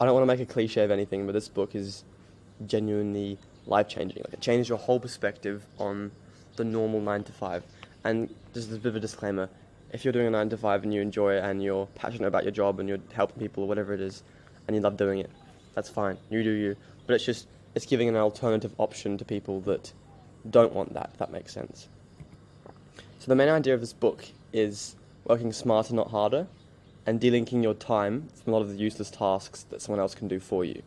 I don't want to make a cliche of anything, but this book is genuinely life-changing. Like, it changed your whole perspective on the normal 9 to 5. And just a bit of a disclaimer, if you're doing a 9 to 5 and you enjoy it and you're passionate about your job and you're helping people or whatever it is, and you love doing it, that's fine. You do you. But it's giving an alternative option to people that don't want that, if that makes sense. So the main idea of this book is working smarter, not harder, and delinking your time from a lot of the useless tasks that someone else can do for you.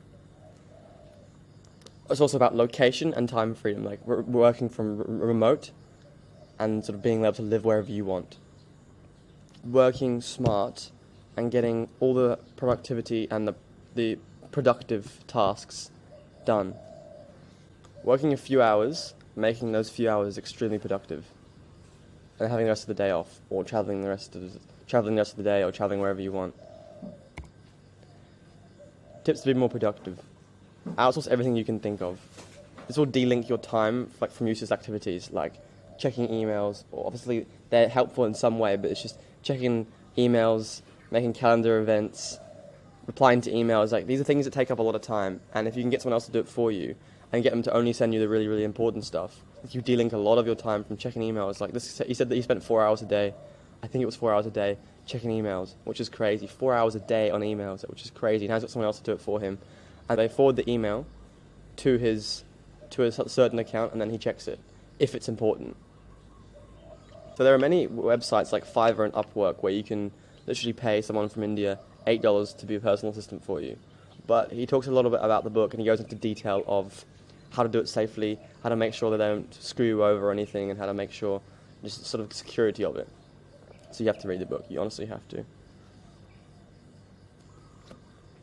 It's also about location and time freedom, like working from remote and sort of being able to live wherever you want. Working smart and getting all the productivity and the productive tasks done. Working a few hours, making those few hours extremely productive, and having the rest of the day off, or traveling the rest of the day, or traveling wherever you want. Tips to be more productive. Outsource everything you can think of. This will delink your time from useless activities like checking emails, or obviously they're helpful in some way, but it's just checking emails, making calendar events, replying to emails. Like, these are things that take up a lot of time, and if you can get someone else to do it for you and get them to only send you the really, really important stuff, you delink a lot of your time from checking emails. Like this, he said that he spent 4 hours a day. I think it was 4 hours a day checking emails, which is crazy. 4 hours a day on emails, which is crazy. Now he's got someone else to do it for him, and they forward the email to a certain account, and then he checks it if it's important. So there are many websites like Fiverr and Upwork where you can literally pay someone from India $8 to be a personal assistant for you. But he talks a little bit about the book, and he goes into detail of how to do it safely, how to make sure they don't screw you over or anything, and how to make sure just sort of security of it. So you have to read the book. You honestly have to.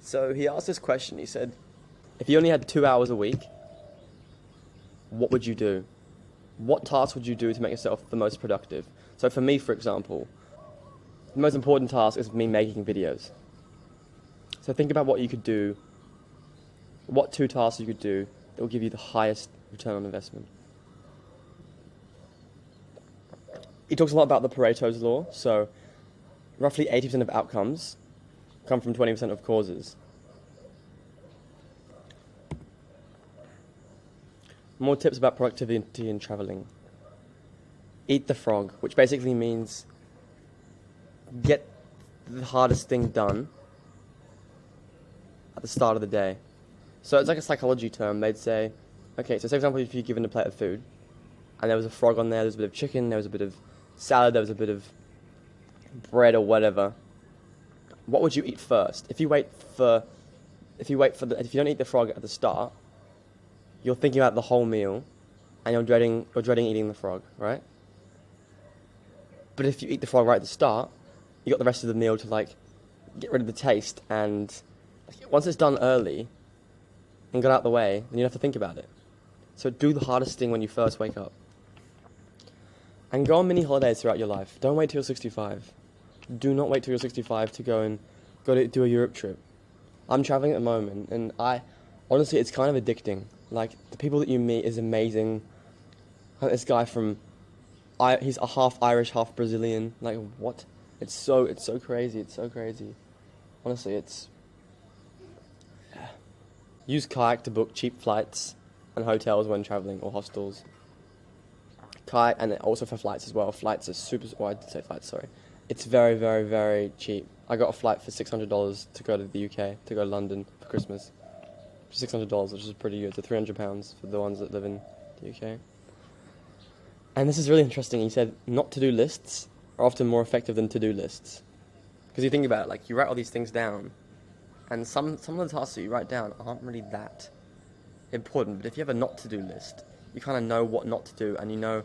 So he asked this question. He said, if you only had 2 hours a week, what would you do? What tasks would you do to make yourself the most productive? So for me, for example, the most important task is me making videos. So think about what you could do, what 2 tasks you could do that will give you the highest return on investment. He talks a lot about the Pareto's law. So roughly 80% of outcomes come from 20% of causes. More tips about productivity and traveling. Eat the frog, which basically means get the hardest thing done at the start of the day. So it's like a psychology term. They'd say, okay, so say for example, if you're given a plate of food, and there was a frog on there, there was a bit of chicken, there was a bit of salad, there was a bit of bread or whatever, what would you eat first? If you don't eat the frog at the start, you're thinking about the whole meal, and you're dreading eating the frog, right? But if you eat the frog right at the start, you got the rest of the meal to get rid of the taste, and once it's done early and got out the way, then you don't have to think about it. So do the hardest thing when you first wake up. And go on mini holidays throughout your life. Don't wait till you're 65. Do not wait till you're 65 to go to do a Europe trip. I'm traveling at the moment, and honestly, it's kind of addicting. Like, the people that you meet is amazing. This guy he's a half Irish, half Brazilian. Like, what? It's so crazy. It's so crazy. Honestly, use Kayak to book cheap flights and hotels when traveling, or hostels. Kayak, and also for flights as well. Flights are super. Oh, I did say flights. Sorry. It's very, very, very cheap. I got a flight for $600 to go to the UK, to go to London for Christmas. $600, which is pretty good. So £300 for the ones that live in the UK. And this is really interesting. He said not to-do lists are often more effective than to-do lists. Because you think about it, like, you write all these things down, and some of the tasks that you write down aren't really that important. But if you have a not-to-do list, you kind of know what not to do, and you know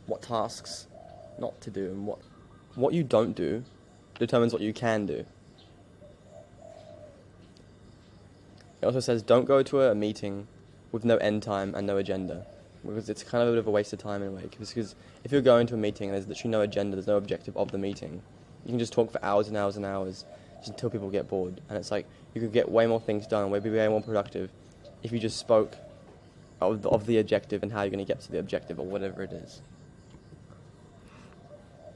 what tasks not to do, and what you don't do determines what you can do. It also says don't go to a meeting with no end time and no agenda, because it's kind of a bit of a waste of time in a way. Because if you're going to a meeting and there's literally no agenda, there's no objective of the meeting, you can just talk for hours and hours and hours just until people get bored. And it's like you could get way more things done, be way more productive if you just spoke of the objective and how you're going to get to the objective or whatever it is.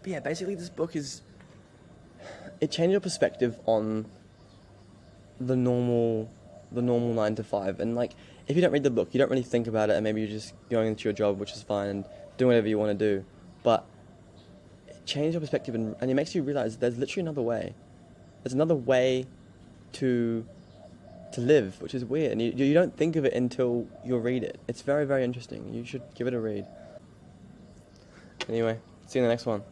But yeah, basically this book it changed your perspective on the normal the normal 9 to 5. And like, if you don't read the book, you don't really think about it, and maybe you're just going into your job, which is fine, and doing whatever you want to do. But it changes your perspective, and it makes you realize there's literally another way. There's another way to live, which is weird, and you don't think of it until you read it. It's very, very interesting. You should give it a read. Anyway, see you in the next one.